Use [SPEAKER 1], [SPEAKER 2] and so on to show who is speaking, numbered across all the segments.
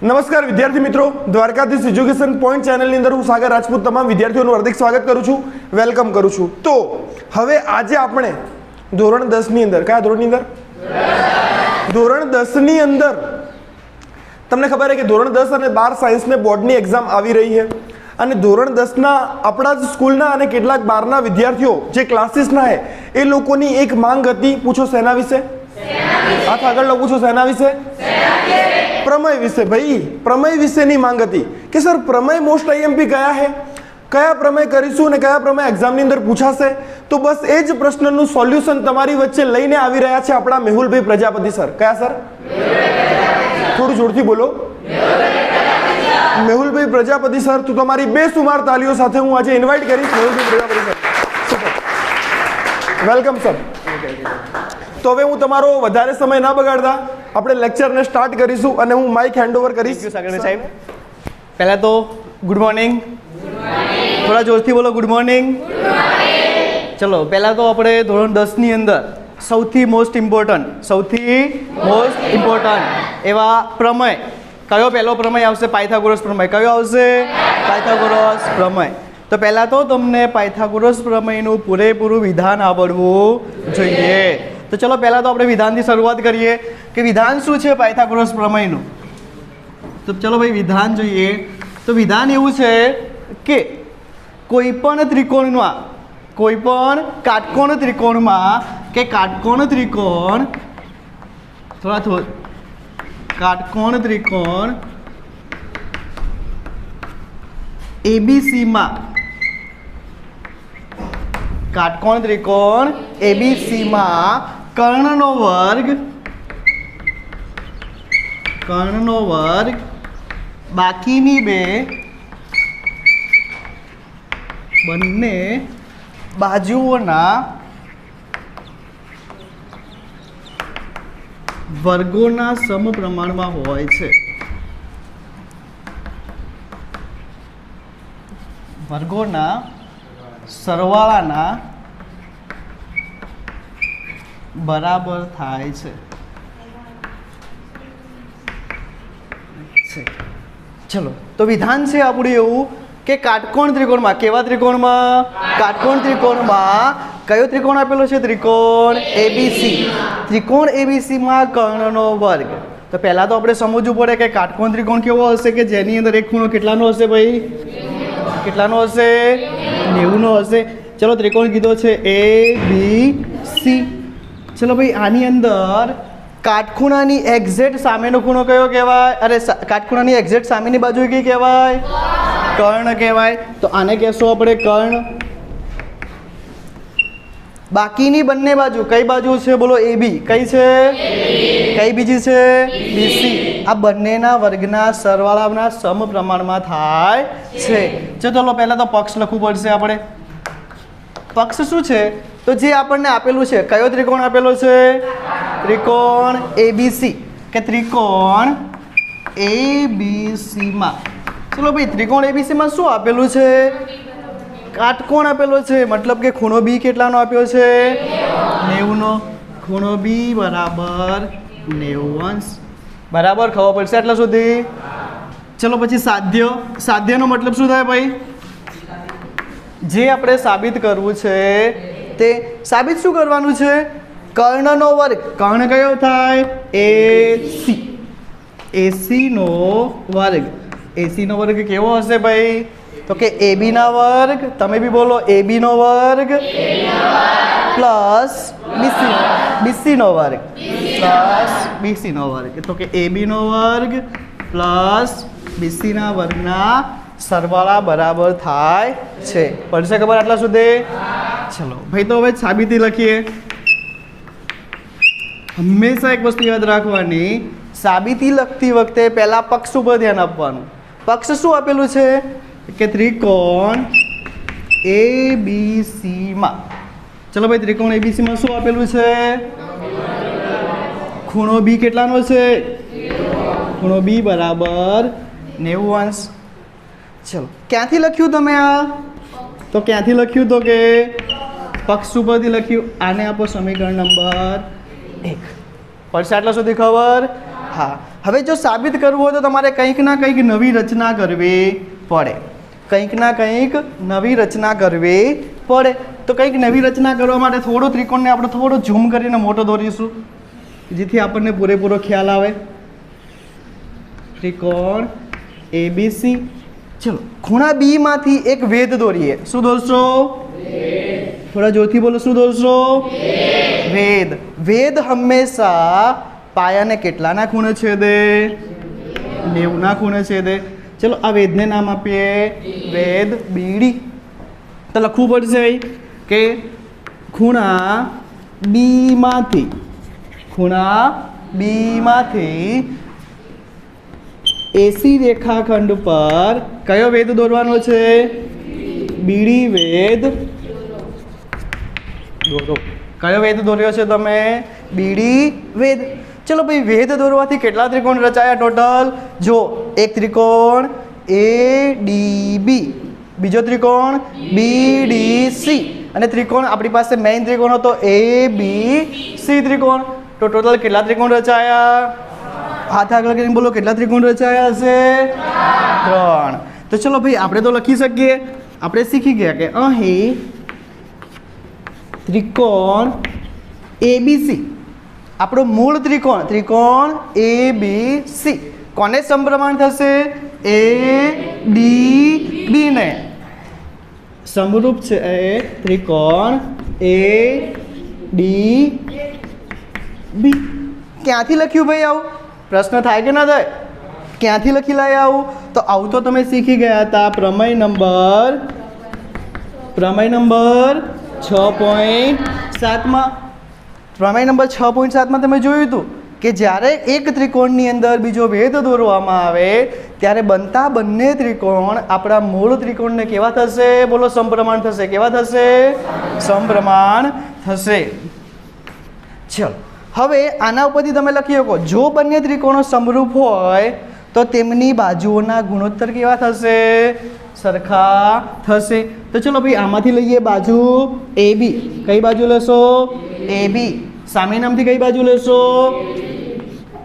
[SPEAKER 1] નમસ્કાર વિદ્યાર્થી મિત્રો, દ્વારકાધીશ એજ્યુકેશન પોઈન્ટ ચેનલની અંદર હું સાગર રાજપૂત તમામ વિદ્યાર્થીઓનું હાર્દિક સ્વાગત કરું છું, વેલકમ કરું છું। તો હવે આજે આપણે ધોરણ 10 ની અંદર, કયા ધોરણની અંદર? ધોરણ 10 ની અંદર તમને ખબર છે કે ધોરણ 10 અને 12 સાયન્સને બોર્ડની એક્ઝામ આવી રહી છે અને ધોરણ 10 ના આપણા જ સ્કૂલના અને કેટલાક 12 ના વિદ્યાર્થીઓ જે ક્લાસીસના છે એ લોકોની એક માંગ હતી, પૂછો શેના વિશે? હાથ આગળ પૂછો શેના વિશે? प्रमेय विषय। भाई प्रमेय विषयની માંગ હતી કે સર પ્રમેય મોસ્ટ આઈએમપી કયા છે, કયા પ્રમેય કરીશું અને કયા પ્રમેય એક્ઝામની અંદર પૂછાશે, તો બસ એ જ પ્રશ્નનું સોલ્યુશન તમારી વચ્ચે લઈને આવી રહ્યા છે આપણા મેહુલભાઈ પ્રજાપતિ સર। કયા સર? થોડું જોરથી બોલો। મેહુલભાઈ પ્રજાપતિ સર, તો તમારી બેસુમાર તાલીઓ સાથે હું આજે ઇન્વાઇટ કરીશ મેહુલભાઈ Prajapati sir. Super, welcome sir. તો હવે હું તમારો વધારે સમય ના બગાડતા આપણે લેક્ચરને સ્ટાર્ટ કરીશું અને હું માઇક હેન્ડઓવર કરીશ।
[SPEAKER 2] સાગર સાહેબ, પહેલા તો ગુડ મોર્નિંગ। થોડા જોરથી બોલો, ગુડ મોર્નિંગ। ચલો, પહેલા તો આપણે ધોરણ 10 ની અંદર સૌથી મોસ્ટ ઇમ્પોર્ટન્ટ એવા પ્રમેય, કયો પહેલો પ્રમેય આવશે? પાયથાગોરસ પ્રમેય। કયો આવશે? પાયથાગોરસ પ્રમેય। તો પહેલા તો તમને પાયથાગોરસ પ્રમેયનું પૂરેપૂરું વિધાન આવડવું જોઈએ। તો ચલો પહેલા તો આપણે વિધાનથી શરૂઆત કરીએ કે વિધાન શું છે પાયથાગોરસ પ્રમેયનું। તો ચલો ભાઈ વિધાન જોઈએ। તો વિધાન એવું છે કે કોઈપણ કાટકોણ ત્રિકોણમાં કે કાટકોણ ત્રિકોણ એબીસીમાં કર્ણનો વર્ગ બાકીની બંને બાજુઓના વર્ગોના સમપ્રમાણમાં હોય છે। વર્ગોના સરવાળાના બરાબર થાય છે। ચલો, તો વિધાન છે આપણું એવું કે કાટકોણ ત્રિકોણમાં, કેવા ત્રિકોણમાં? કાટકોણ ત્રિકોણમાં કયો ત્રિકોણ આપેલો છે? ત્રિકોણ એબીસી। ત્રિકોણ એબીસીમાં કર્ણનો વર્ગ। તો પહેલા તો આપણે સમજવું પડે કે કાટકોણ ત્રિકોણ કેવો હશે કે જેની અંદર એક ખૂણો કેટલાનો હશે ભાઈ? કેટલાનો હશે? 90 નો હશે। ચલો, ત્રિકોણ કીધો છે એબીસી। ચલો ભાઈ, આની અંદર કાટખૂણાની એક્ઝેક્ટ સામેનો ખૂણો કયો કહેવાય? અરે, કાટખૂણાની એક્ઝેક્ટ સામેની બાજુ કઈ કહેવાય? કર્ણ કહેવાય। તો આને કહેશું આપણે કર્ણ। બાકીની બંને બાજુ, કઈ બાજુ છે બોલો? એબી। કઈ છે? કઈ બીજી છે? બીસી। આ બંનેના વર્ગના સરવાળાના સમપ્રમાણમાં થાય છે। ચલો પહેલા તો પક્ષ લખવું પડશે આપણે। પક્ષ શું છે? તો જે આપણને આપેલું છે, કયો ત્રિકોણ આપેલો છે? ત્રિકોણ એબીસી, કે ત્રિકોણ એબીસીમાં, ચલો ભાઈ ત્રિકોણ એબીસીમાં શું આપેલું છે? કાટકોણ આપેલો છે, મતલબ કે ખૂણો બી કેટલાનો આપ્યો છે? 90 નો। ખૂણો બી બરાબર 90°। બરાબર, ખબર પડશે આટલા સુધી? ચલો પછી સાધ્યનો મતલબ શું થાય ભાઈ? જે આપણે સાબિત કરવું છે તે સાબિત શું કરવાનું છે? કર્ણનો વર્ગ। કર્ણ કયો થાય? એસી। એસીનો વર્ગ। એસીનો વર્ગ કેવો હશે ભાઈ? તો કે એબીના વર્ગ, તમે બી બોલો, એબીનો વર્ગ પ્લસ બીસીનો વર્ગ તો કે એબીનો વર્ગ પ્લસ બીસીના વર્ગના સરવાળા બરાબર થાય છે। પડશે ખબર આટલા સુધી? ચલો ભાઈ, તો હવે સાબિતી લખીએ। હંમેશા એક વસ્તુ યાદ રાખવાની, સાબિતી લખતી વખતે પહેલા પક્ષ ઉપર ધ્યાન આપવાનું। પક્ષ શું આપેલું છે કે ત્રિકોણ એબીસીમાં। ચલો ભાઈ, ત્રિકોણ એબીસીમાં શું આપેલું છે? ખૂણો બી કેટલાનો છે? ખૂણો બી બરાબર 90°। ચલો, ક્યાંથી લખ્યું તમે આ? તો ક્યાંથી લખ્યું? તો કે પક્ષ ઉપરથી લખ્યું। આને આપો સમીકરણ નંબર 1। પડશે આટલા સુધી ખબર? હા। હવે જો સાબિત કરવું હોય તો તમારે કંઈક ના કંઈક નવી રચના કરવી પડે. કંઈક ના કંઈક નવી રચના કરવી પડે. તો કંઈક નવી રચના કરવા માટે થોડો ત્રિકોણને આપણે થોડો ઝૂમ કરીને મોટો દોરીશું, જેથી આપણને પૂરેપૂરો ખ્યાલ આવે. ત્રિકોણ ABC. ચલો, ખૂણા B માંથી એક વેધ દોરીએ. શું દોરશો? થોડા જોરથી બોલો, શું દોરશો? વેધ. વેધ હંમેશા પાયાને કેટલાના ખૂણે છેદે? 90ના ખૂણે છેદે. ચલો, આ વેધને નામ આપીએ વેધ BD. તો લખવું પડશે કે ખૂણા B માંથી AC રેખાખંડ પર કયો વેધ દોરવાનો છે? BD વેધ દોરો. કયો વેધ દોર્યો છે તમે? BD વેધ. ચલો ભાઈ, વેધ દોરવાથી કેટલા ત્રિકોણ રચાયા ટોટલ? જો, એક ત્રિકોણ ADB, બીજો ત્રિકોણ BDC, અને ત્રિકોણ આપણી પાસે મેઇન ત્રિકોણ હતો ABC ત્રિકોણ. તો ટોટલ કેટલા ત્રિકોણ રચાયા? હાથ આગળ કરીને બોલો, કેટલા ત્રિકોણ રચાયા હશે? 3. તો ચલો ભાઈ, આપણે તો લખી શકીએ. આપણે શીખી ગયા કે અહીં ત્રિકોણ ABC, આપણો મૂળ ત્રિકોણ ABC કોને સમપ્રમાણ થશે? ADB ને સમરૂપ છે ત્રિકોણ ADB. ક્યાંથી લખ્યું ભાઈ આવું? પ્રશ્ન થાય કે ના થાય? ક્યાંથી લખી લાય આવું? તો આવું તો તમે શીખી ગયા હતા પ્રમેય નંબર 6.7માં. પ્રમેય નંબર 6.7માં તમે જોયું હતું કે જ્યારે એક ત્રિકોણની અંદર બીજો વેધ દોરવામાં આવે ત્યારે બનતા બંને ત્રિકોણ આપણા મૂળ ત્રિકોણને કેવા થશે? બોલો, સમપ્રમાણ થશે. કેવા થશે? સમપ્રમાણ થશે. ચલો, હવે આના ઉપરથી તમે લખી શકો, જો બંને ત્રિકોણો સમરૂપ હોય તો તેમની બાજુઓના ગુણોત્તર કેવા થશે? સરખા થશે. તો ચલો ભાઈ, આમાંથી લઈએ બાજુ AB. કઈ બાજુ લેશો? AB. સામે નામથી કઈ બાજુ લેશો?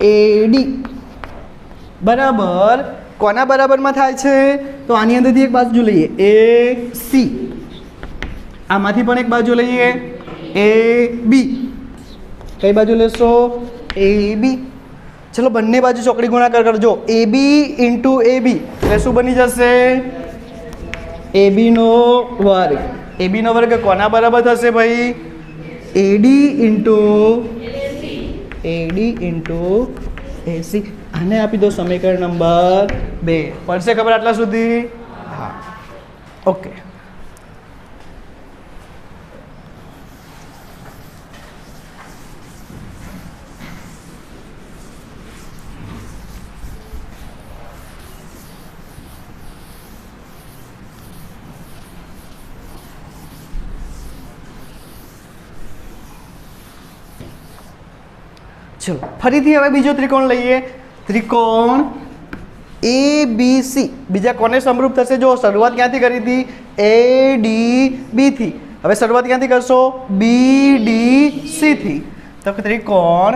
[SPEAKER 2] AD. બરાબર. કોના બરાબરમાં થાય છે? તો આની અંદરથી એક બાજુ લઈએ AC. આમાંથી પણ એક બાજુ લઈએ AB. કઈ બાજુ લેશો? AB. ચલો, બંને બાજુ ચોકડી ગુણાકાર કરજો. AB ઇન્ટુ AB એટલે શું બની જશે? AB નો વર્ગ. AB નો વર્ગ કોના બરાબર થશે ભાઈ? AD into AC. આને આપી દો સમીકરણ નંબર 2. પડશે ખબર આટલા સુધી? હા, ઓકે. ચલો, ફરીથી હવે બીજો ત્રિકોણ લઈએ. ત્રિકોણ ABC બીજા કોને સમરૂપ થશે? જો, શરૂઆત ક્યાંથી કરી હતી? ADB થી. હવે શરૂઆત ક્યાંથી કરશો? BDC થી. તો ત્રિકોણ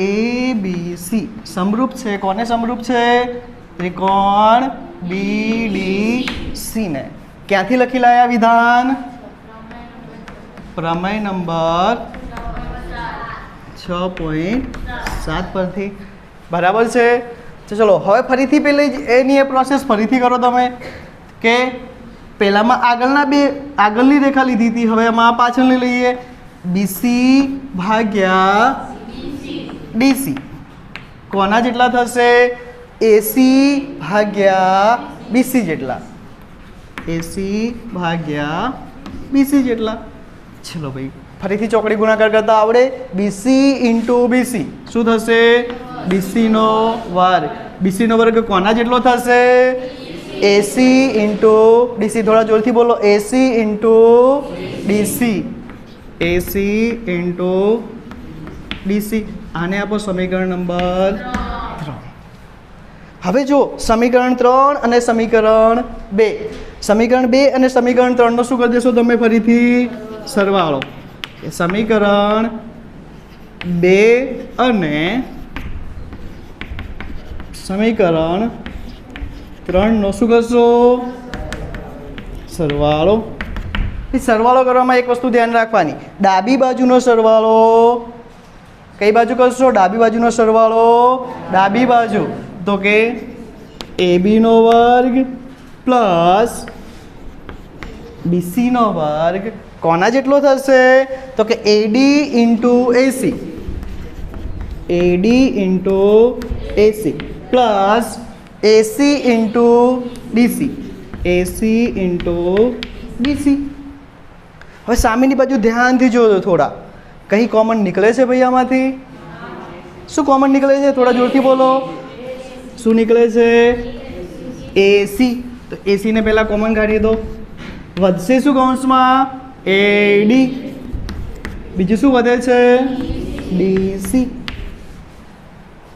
[SPEAKER 2] ABC સમરૂપ છે. કોને સમરૂપ છે? ત્રિકોણ BDC ને. ક્યાંથી લખી લાયા વિધાન? પ્રમેય નંબર 6.7 પરથી. બરાબર છે. તો ચલો, હવે ફરીથી પેલી એની એ પ્રોસેસ ફરીથી કરો તમે કે પહેલામાં આગળની રેખા લીધી હતી, હવે આમાં પાછળની લઈએ. BC ભાગ્યા DC કોના જેટલા થશે? AC ભાગ્યા BC જેટલા. AC ભાગ્યા BC જેટલા. ચલો ભાઈ, ફરીથી ચોકડી ગુણાકાર કરતા આવડે? BC ઇન્ટુ BC શું થશે? BC નો વર્ગ. BC નો વર્ગ કોના જેટલો થશે? AC into DC. થોડા જોરથી બોલો, AC into DC. AC into DC. આને આપો સમીકરણ નંબર 3. હવે જો સમીકરણ 3 અને સમીકરણ 2. સમીકરણ 2 અને સમીકરણ 3 નો શું કરી દેશો તમે? ફરીથી સરવાળો. સમીકરણ 2 અને સમીકરણ 3નો શું કરશો? સરવાળો. એ સરવાળો કરવામાં એક વસ્તુ ધ્યાન રાખવાની, ડાબી બાજુનો સરવાળો કઈ બાજુ કરશો? ડાબી બાજુનો સરવાળો ડાબી બાજુ, તો કે એબીનો વર્ગ પ્લસ બીસીનો વર્ગ કોના જેટલો થશે? તો કે એડી ઇન્ટુ એસી, એડી ઇન્ટુ એસી પ્લસ એસી ઇન્ટુ ડીસી, એસી ઇન્ટુ ડીસી. હવે સામેની બાજુ ધ્યાનથી જોજો, થોડા કંઈ કોમન નીકળે છે ભાઈ આમાંથી? શું કોમન નીકળે છે? થોડા જોરથી બોલો. શું નીકળે છે? એસી. તો એસીને પહેલાં કોમન કાઢી દો. વધશે શું કૌંસમાં? એડી. બીજું શું વધે છે? ડીસી.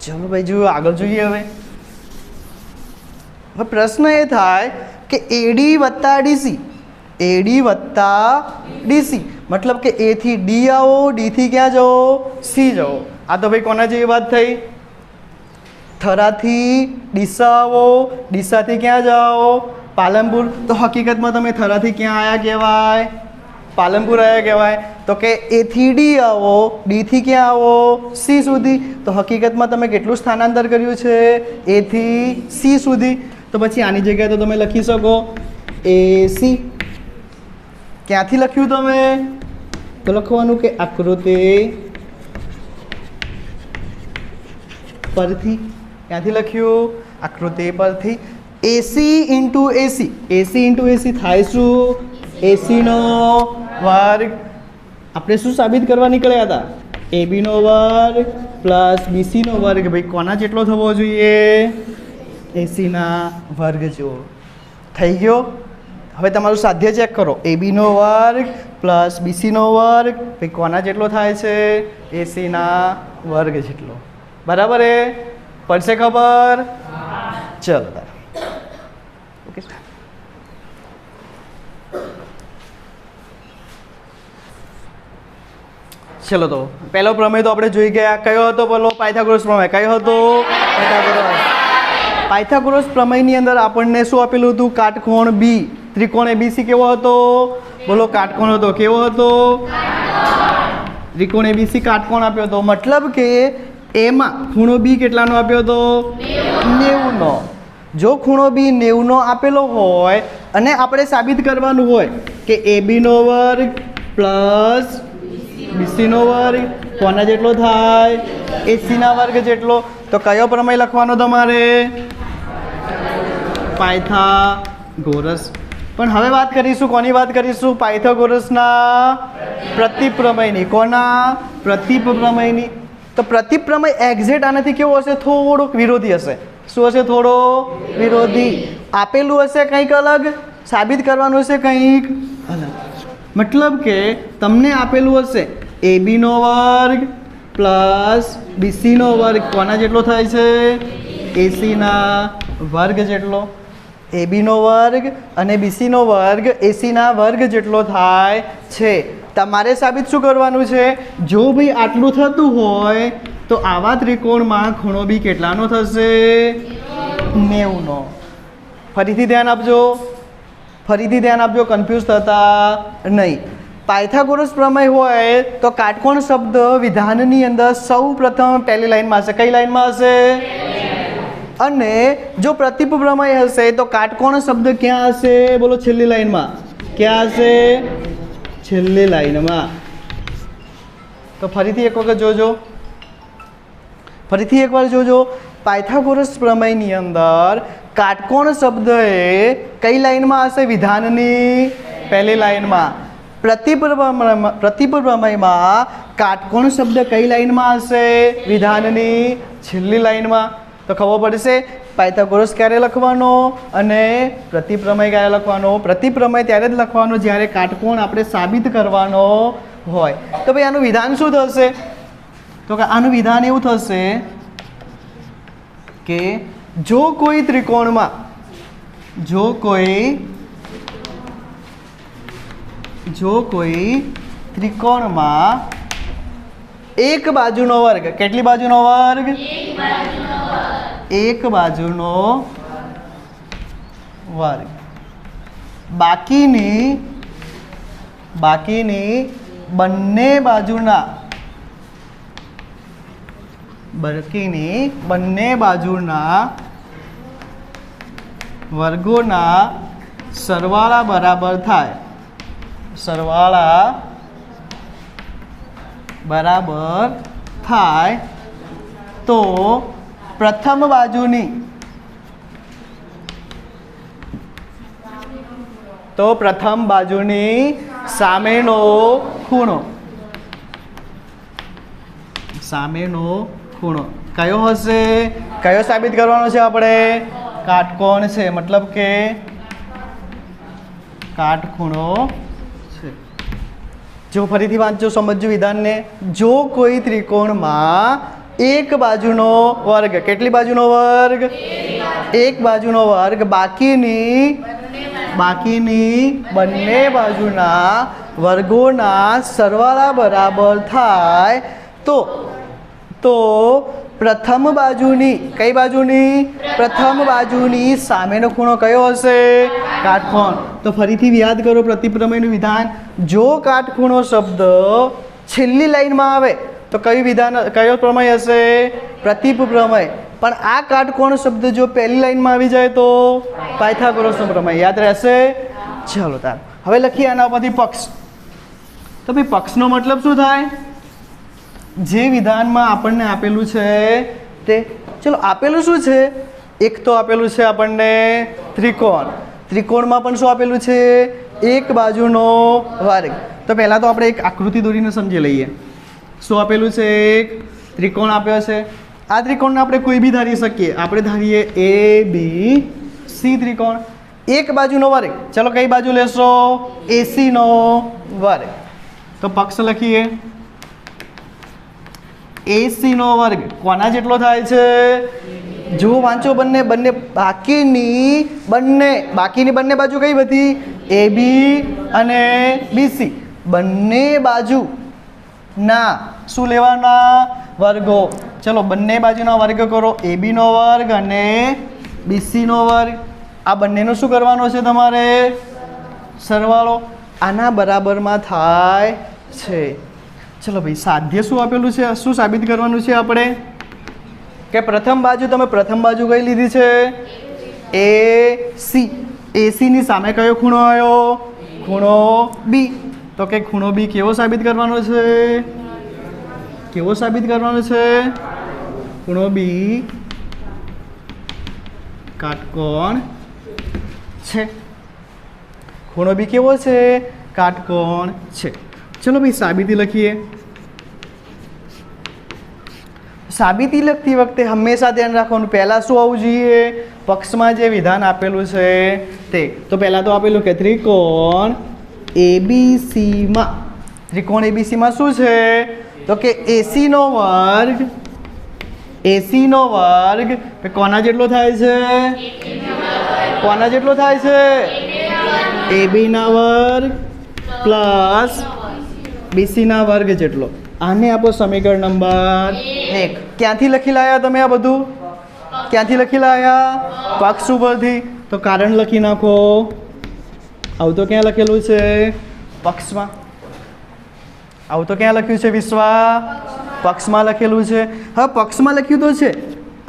[SPEAKER 2] ચલો ભાઈ જુઓ, આગળ જોઈએ. હવે પ્રશ્ન એ થાય કે એડી વત્તા ડીસી, એડી વત્તા ડીસી મતલબ કે એ થી ડી આવો, ડી થી ક્યાં જાઓ? સી જાઓ. આ તો ભાઈ કોના જેવી વાત થઈ? થરાથી ડીસા આવો, ડીસાથી ક્યાં જાઓ? પાલનપુર. તો હકીકતમાં તમે થરાથી ક્યાં આવ્યા કહેવાય? પાલનપુર આવ્યા કહેવાય. તો કે એ થી ડી આવો, ડી થી ક્યાં આવો? સી સુધી. તો હકીકતમાં તમે કેટલું સ્થાનાંતર કર્યું છે? એ થી સી સુધી. તો પછી આની જગ્યાએ તો તમે લખી શકો એસી. ક્યાંથી લખ્યું તમે? તો લખવાનું કે આકૃતિ પરથી. ક્યાંથી લખ્યું? આકૃતિ પરથી. એસી ઇન્ટુ એસી, એસી ઇન્ટુ એસી થાય શું? એસીનો વર્ગ. આપણે શું સાબિત કરવા નીકળ્યા હતા? એબીનો વર્ગ પ્લસ બીસીનો વર્ગ ભાઈ કોના જેટલો થવો જોઈએ? એસીના વર્ગ જેવો. થઈ ગયો. હવે તમારું સાધ્ય ચેક કરો. એબીનો વર્ગ પ્લસ બીસીનો વર્ગ ભાઈ કોના જેટલો થાય છે? એસીના વર્ગ જેટલો. બરાબર એ પડશે ખબર? ચલો ઓકે. ચલો તો પહેલો પ્રમેય તો આપણે જોઈ ગયા. કયો હતો બોલો? પાયથાગોરસ પ્રમેય. કયો હતો? પાયથાગોરસ પ્રમેયની અંદર આપણને શું આપેલું હતું? કાટકોણ બી, ત્રિકોણ એબીસી કેવો હતો? બોલો કાટકોણ હતો. કેવો હતો? ત્રિકોણ એબીસી કાટકોણ આપ્યો હતો. મતલબ કે એમાં ખૂણો બી કેટલાનો આપ્યો હતો? 90નો. જો ખૂણો બી 90નો આપેલો હોય અને આપણે સાબિત કરવાનું હોય કે એબીનો વર્ગ પ્લસ બીસીનો વર્ગ કોના જેટલો થાય? એસીના વર્ગ જેટલો. તો કયો પ્રમેય લખવાનો તમારે? પાયથાગોરસ. પણ હવે વાત કરીશું, કોની વાત કરીશું? પાયથાગોરસના પ્રતિપ્રમેયની. કોના? પ્રતિપ્રમેયની. તો પ્રતિપ્રમેય એક્ઝેક્ટ આનાથી કેવો હશે? થોડોક વિરોધી હશે. શું હશે? થોડો વિરોધી. આપેલું હશે કંઈક અલગ, સાબિત કરવાનું હશે કંઈક અલગ. મતલબ કે તમને આપેલું હશે એબીનો વર્ગ પ્લસ બીસીનો વર્ગ કોના જેટલો થાય છે? એસીના વર્ગ જેટલો. એબીનો વર્ગ અને બીસીનો વર્ગ એસીના વર્ગ જેટલો થાય છે. તમારે સાબિત શું કરવાનું છે? જો ભાઈ આટલું થતું હોય તો આવા ત્રિકોણમાં ખૂણો બી કેટલાનો થશે? 90નો. ફરીથી ધ્યાન આપજો, ફરીથી ધ્યાન આપજો, કન્ફ્યુઝ થતા નહીં. પાયથાગોરસ પ્રમેય હોય તો કાટકોણ શબ્દ વિધાનની અંદર સૌ પ્રથમ પહેલી લાઈનમાં હશે. કઈ લાઈનમાં હશે? અને જો પ્રતિપ પ્રમેય હશે તો કાટકોણ શબ્દ ક્યાં હશે? બોલો છેલ્લી લાઈનમાં. ક્યાં હશે? છેલ્લી લાઈનમાં. તો ફરીથી એક વખત જોજો, ફરીથી એકવાર જોજો. પાયથાગોરસ પ્રમેયની અંદર કાટકોણ શબ્દ એ કઈ લાઈનમાં હશે? વિધાનની પહેલી લાઈનમાં. પ્રતિપ પ્રમેયમાં કાટકોણ શબ્દ કઈ લાઈનમાં હશે? વિધાનની છેલ્લી લાઈનમાં. તો ખબર પડશે પાયથાગોરસ ક્યારે લખવાનો અને પ્રતિપ્રમેય ક્યારે લખવાનો. પ્રતિપ્રમેય ત્યારે જ લખવાનો જ્યારે કાટકોણ આપણે સાબિત કરવાનો હોય. તો ભાઈ આનું વિધાન શું થશે? તો કે આનું વિધાન એવું થશે કે જો કોઈ ત્રિકોણમાં, જો કોઈ ત્રિકોણમાં એક બાજુનો વર્ગ, કેટલી બાજુનો વર્ગ? એક બાજુનો વર્ગ બાકીની બંને બાજુના વર્ગોના સરવાળા બરાબર થાય તો પ્રથમ બાજુની સામેનો ખૂણો કયો હશે? કયો સાબિત કરવાનો છે આપણે? કાટકોણ છે, મતલબ કે કાટખૂણો છે. જો ફરીથી વાંચજો, સમજજો વિધાનને. જો કોઈ ત્રિકોણમાં એક બાજુનો વર્ગ, કેટલી બાજુનો વર્ગ? એક બાજુનો વર્ગ બાકીની બંને બાજુના વર્ગોના સરવાળા બરાબર થાય તો પ્રથમ બાજુની, કઈ બાજુની? પ્રથમ બાજુની સામેનો ખૂણો કયો હશે? કાટકોણ. તો ફરીથી યાદ કરો પ્રતિપ્રમેયનું વિધાન. જો કાટખૂણો શબ્દ છેલ્લી લાઈનમાં આવે તો કયો પ્રમેય હશે? પ્રતિપ્રમેય. પણ આ કાટકોણ શબ્દ જો પહેલી લાઈનમાં આવી જાય તો પાયથાગોરસનો પ્રમેય. યાદ રહેશે? ચાલો તાર હવે લખીએ આના ઉપરથી પક્ષ. તો ભાઈ પક્ષનો મતલબ શું થાય? જે વિધાનમાં આપણને આપેલું છે તે. ચલો આપેલું શું છે? એક તો આપેલું છે આપણને ત્રિકોણમાં પણ શું આપેલું છે? એક બાજુનો વર્ગ. તો પહેલાં તો આપણે એક આકૃતિ દોરીને સમજી લઈએ. શું આપેલું છે? એક ત્રિકોણ આપ્યો છે. આ ત્રિકોણને આપણે કોઈ બી ધારી શકીએ. આપણે ધારીએ ABC ત્રિકોણ. એક બાજુનો વર્ગ. ચલો કઈ બાજુ લેશો? AC નો વર્ગ. તો પક્ષ લખીએ. AC નો વર્ગ કોના જેટલો થાય છે? જો વાંચો બંને બાકીની બંને બાજુ કઈ બધી? AB અને BC. બંને બાજુના શું લેવાના? વર્ગો. ચલો બંને બાજુના વર્ગ કરો. AB નો વર્ગ અને BC નો વર્ગ. આ બંનેનો શું કરવાનો છે તમારે? સરવાળો. આના બરાબરમાં થાય છે. ચલો ભાઈ સાધ્ય શું આપેલું છે? શું સાબિત કરવાનું છે આપણે? કે પ્રથમ બાજુ કઈ લીધી છે? AC. AC ની સામે કયો ખૂણો આવ્યો? ખૂણો B. તો કે ખૂણો B કેવો સાબિત કરવાનો છે? ખૂણો B કાટકોણ છે. ખૂણો B કેવો છે? કાટકોણ છે. ચલો ભાઈ સાબિતી લખીએ. સાબિતી લખતી વખતે હંમેશા ધ્યાન રાખવાનું, પહેલાં શું આવવું જોઈએ? પક્ષમાં જે વિધાન આપેલું છે તે. તો પહેલાં તો આપેલું કે ત્રિકોણ ABCમાં શું છે? તો કે AC નો વર્ગ કોના જેટલો થાય છે? AB ના વર્ગ પ્લસ BC ના વર્ગ જેટલો. આને આપો સમીકરણ નંબર 1. ક્યાંથી લખી લાયા તમે? આ બધું ક્યાંથી લખી લાયા? પક્ષ ઉપરથી. તો કારણ લખી નાખો. આવું તો ક્યાં લખેલું છે? પક્ષમાં. આવું તો ક્યાં લખ્યું છે? વિશ્વા પક્ષમાં લખેલું છે. હવે પક્ષમાં લખ્યું તો છે,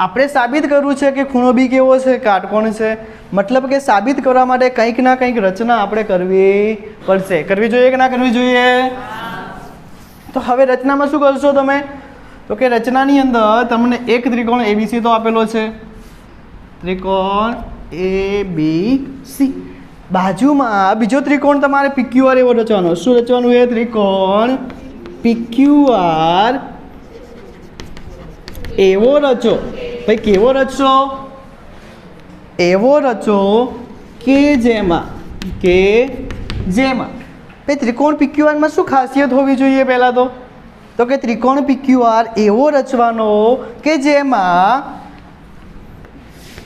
[SPEAKER 2] આપણે સાબિત કરવું છે કે ખૂણો બી કેવો છે? કાટકોણ છે. મતલબ કે સાબિત કરવા માટે કંઈક ના કંઈક રચના આપણે કરવી પડશે. કરવી જોઈએ કે ના કરવી જોઈએ? તો હવે રચનામાં શું કરશો તમે? તો કે રચનાની અંદર તમને એક ત્રિકોણ ABC તો આપેલો છે. ત્રિકોણ ABC. બાજુમાં બીજો ત્રિકોણ તમારે PQR એવો રચવાનો. શું રચવાનું? એ ત્રિકોણ PQR એવો રચો. ભાઈ કેવો રચશો? એવો રચો કે જેમાં ભાઈ ત્રિકોણ PQR માં શું ખાસિયત હોવી જોઈએ? પહેલાં તો કે ત્રિકોણ PQR એવો રચવાનો કે જેમાં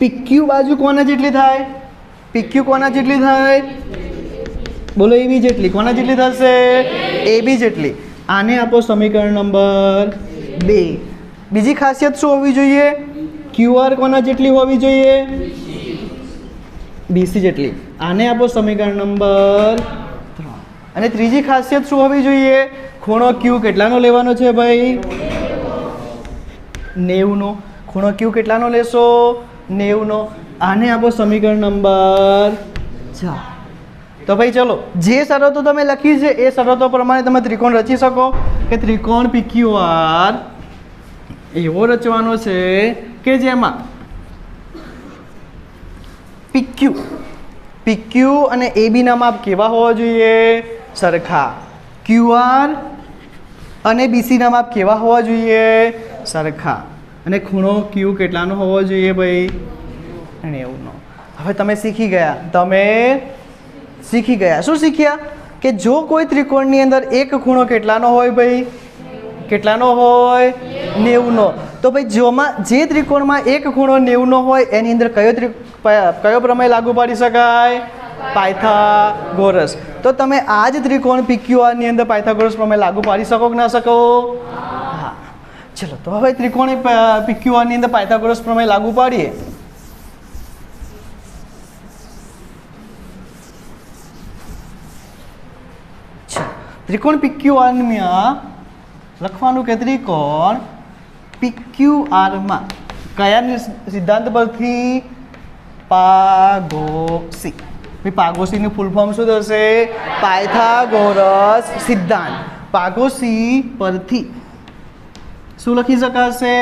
[SPEAKER 2] PQ બાજુ કોના જેટલી થાય? PQ કોના જેટલી થાય? બોલો AB જેટલી. કોના જેટલી થશે? AB જેટલી. આને આપો સમીકરણ નંબર 2. બીજી ખાસિયત શું હોવી જોઈએ? QR કોના જેટલી હોવી જોઈએ? BC જેટલી. આને આપો સમીકરણ નંબર 3. અને ત્રીજી ખાસિયત શું હોવી જોઈએ? ખૂણો Q કેટલાનો લેવાનો છે ભાઈ? 90નો. ખૂણો Q કેટલાનો લેશો? 90નો. આને આપો સમીકરણ નંબર 4. તો ભાઈ ચલો, જે શરતો તમે લખી છે એ શરતો પ્રમાણે તમે ત્રિકોણ રચી શકો કે ત્રિકોણ PQR એવો રચવાનો છે કે જેમાં PQ અને AB ના માપ કેવા હોવા જોઈએ? સરખા. QR અને BC ના માપ કેવા હોવા જોઈએ? સરખા. અને ખૂણો Q કેટલાનો હોવો જોઈએ ભાઈ? 90નો. હવે તમે શીખી ગયા. શું શીખ્યા? કે જો કોઈ ત્રિકોણની અંદર એક ખૂણો કેટલાનો હોય ભાઈ? કેટલાનો હોય? 90નો. તો ભાઈ જે ત્રિકોણમાં એક ખૂણો 90નો હોય એની અંદર કયો પ્રમેય લાગુ પાડી શકાય? પાયથાગોરસ. તો તમે આ જ ત્રિકોણ PQR ની અંદર પાયથાગોરસ પ્રમેય લાગુ પાડી શકો કે ના શકો? હા. ચલો તો હવે ત્રિકોણ PQR ની અંદર પાયથાગોરસ પ્રમેય લાગુ પાડીએ. ત્રિકોણ PQR માં લખવાનું કે ત્રિકોણ PQR માં કયા સિદ્ધાંત પરથી? પાગોસી. પાગોસીનું ફૂલ ફોર્મ શું થશે? પાયથાગોરસ સિદ્ધાંત. પાગોસી પરથી શું લખી શકાશે?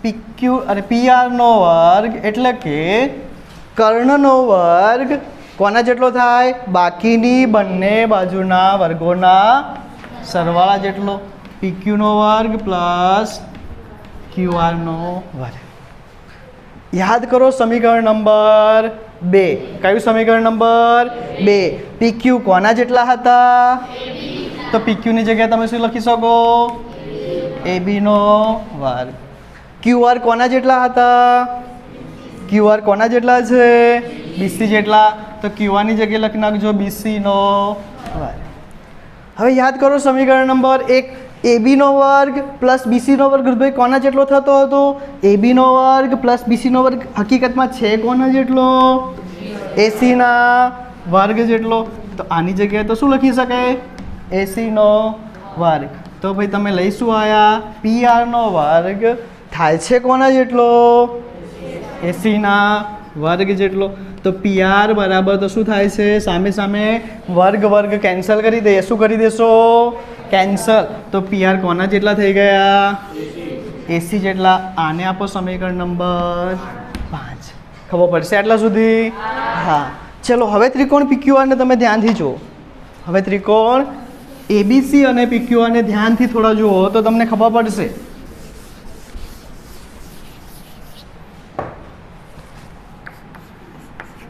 [SPEAKER 2] PQ અને PR નો વર્ગ એટલે કે કર્ણનો વર્ગ કોના જેટલો થાય? બાકીની બંને બાજુના વર્ગોના સરવાળા જેટલો. PQ નો વર્ગ પ્લસ QR નો વર્ગ. યાદ કરો સમીકરણ નંબર 2. કયું સમીકરણ નંબર 2? PQ કોના જેટલા હતા? તો PQ ની જગ્યાએ તમે શું લખી શકો? AB નો વર્ગ. QR કોના જેટલા હતા? QR કોના જેટલા છે? BC જેટલા. તો QR ની જગ્યાએ લખી નાખજો BC નો વર્ગ. હવે યાદ કરો સમીકરણ નંબર 1. AB નો વર્ગ પ્લસ BC નો વર્ગ ભાઈ કોના જેટલો થતો હતો? AB નો વર્ગ પ્લસ BC નો વર્ગ હકીકતમાં છે કોના જેટલો? AC ના વર્ગ જેટલો. તો આની જગ્યાએ તો શું લખી શકાય? AC નો વર્ગ. તો ભાઈ તમે લઈશું આયા PR નો વર્ગ થાય છે કોના જેટલો? AC ના વર્ગ જેટલો. તો PR બરાબર તો શું થાય છે? સામે વર્ગ કેન્સલ કરી દઈએ. શું કરી દેશો? કેન્સલ. તો PR કોના જેટલા થઈ ગયા? AC જેટલા. આને આપો સમીકરણ નંબર 5. ખબર પડશે આટલા સુધી? હા. ચલો હવે ત્રિકોણ PQR ને તમે ધ્યાનથી જુઓ. હવે ત્રિકોણ ABC અને PQR ને ધ્યાનથી થોડા જુઓ તો તમને ખબર પડશે.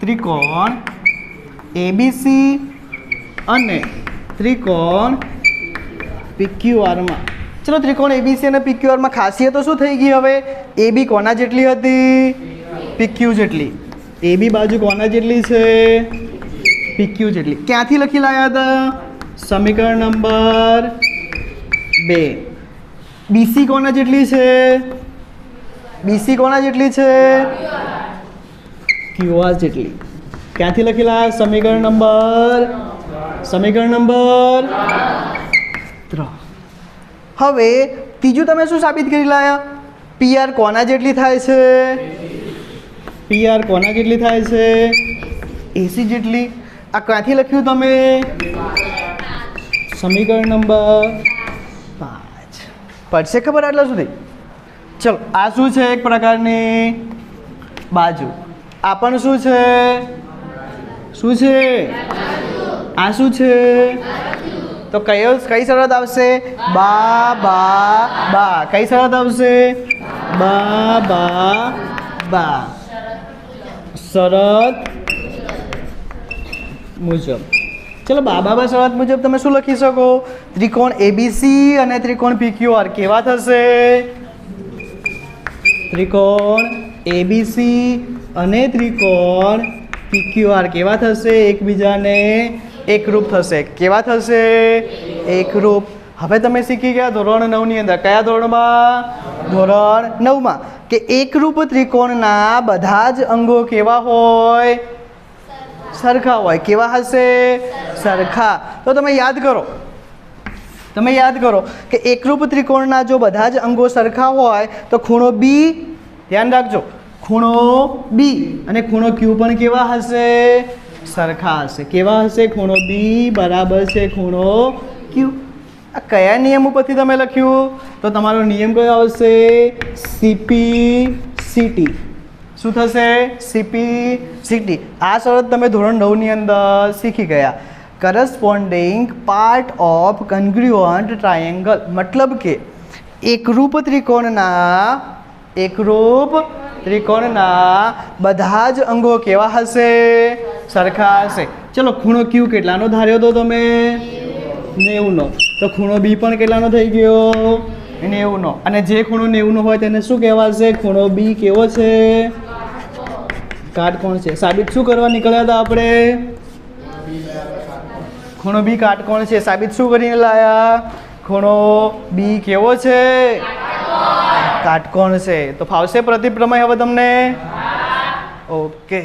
[SPEAKER 2] ત્રિકોણ ABC અને ત્રિકોણ PQR માં. ચલો ત્રિકોણ ABC અને PQR માં ખાસિયતો શું થઈ ગઈ? હવે AB કોના જેટલી હતી? PQ જેટલી. AB બાજુ કોના જેટલી છે? PQ જેટલી. ક્યાંથી લખી લાયા હતા? સમીકરણ નંબર 2. BC કોના જેટલી છે? BC કોના જેટલી છે? QR જેટલી. ક્યાંથી લખી લાયા? સમીકરણ નંબર 3. હવે ત્રીજું તમે શું સાબિત કરી લાયા? PR કોના જેટલી થાય છે? PR કોના જેટલી થાય છે? AC જેટલી. આ ક્યાંથી લખ્યું તમે? સમીકરણ નંબર 5. પડશે ખબર આટલા સુધી? ચલો આ શું છે? એક પ્રકારની બાજુ. આ પણ શું છે? શું છે? આ શું છે? તો કઈ શરત આવશે? બા બા બા. કઈ શરત આવશે? બા બા બા. શરત મુજબ. ચલો બા બા શરત મુજબ તમે શું લખી શકો? ત્રિકોણ ABC અને ત્રિકોણ PQR કેવા થશે? ત્રિકોણ ABC અને ત્રિકોણ PQR કેવા થશે? એકબીજાને એકરૂપ થશે. કેવા થશે? એકરૂપ. હવે તમે શીખી ગયા ધોરણ 9 ની અંદર. કયા ધોરણમાં? ધોરણ 9માં કે એકરૂપ ત્રિકોણના બધા જ અંગો કેવા હોય? સરખા હોય. કેવા હશે? સરખા. તો તમે યાદ કરો કે એકરૂપ ત્રિકોણના જો બધા જ અંગો સરખા હોય તો ખૂણો બી, ધ્યાન રાખજો, ખૂણો બી અને ખૂણો ક્યુ પણ કેવા હશે? સરખા હશે. કેવા હશે? ખૂણો બી બરાબર છે ખૂણો ક્યુ. આ કયા નિયમ ઉપરથી તમે લખ્યું? તો તમારો નિયમ કયો આવશે? CP/CT. શું થશે? CP/CT. આ શરત તમે ધોરણ 9ની અંદર શીખી ગયા. કરસ્પોન્ડિંગ પાર્ટ ઓફ કન્ગ્રુઅન્ટ ટ્રાયેંગલ, મતલબ કે એકરૂપ ત્રિકોણના બધા જ અંગો કેવા હશે? સરખા હશે. ચલો, ખૂણો ક્યુ કેટલાનો ધાર્યો તો તમે? 90નો. તો ખૂણો બી પણ કેટલાનો થઈ ગયો? 90નો. અને જે ખૂણો 90નો હોય તેને શું કહેવાશે? ખૂણો બી કેવો છે? કાટકોણ છે. સાબિત શું કરવા નીકળ્યા હતા આપણે? ખૂણો બી કાટકોણ છે. સાબિત શું કરીને લાયા? ખૂણો બી કેવો છે? કાટકોણ છે. તો ફાવશે પ્રતિપ્રમેય હવે તમને? ઓકે.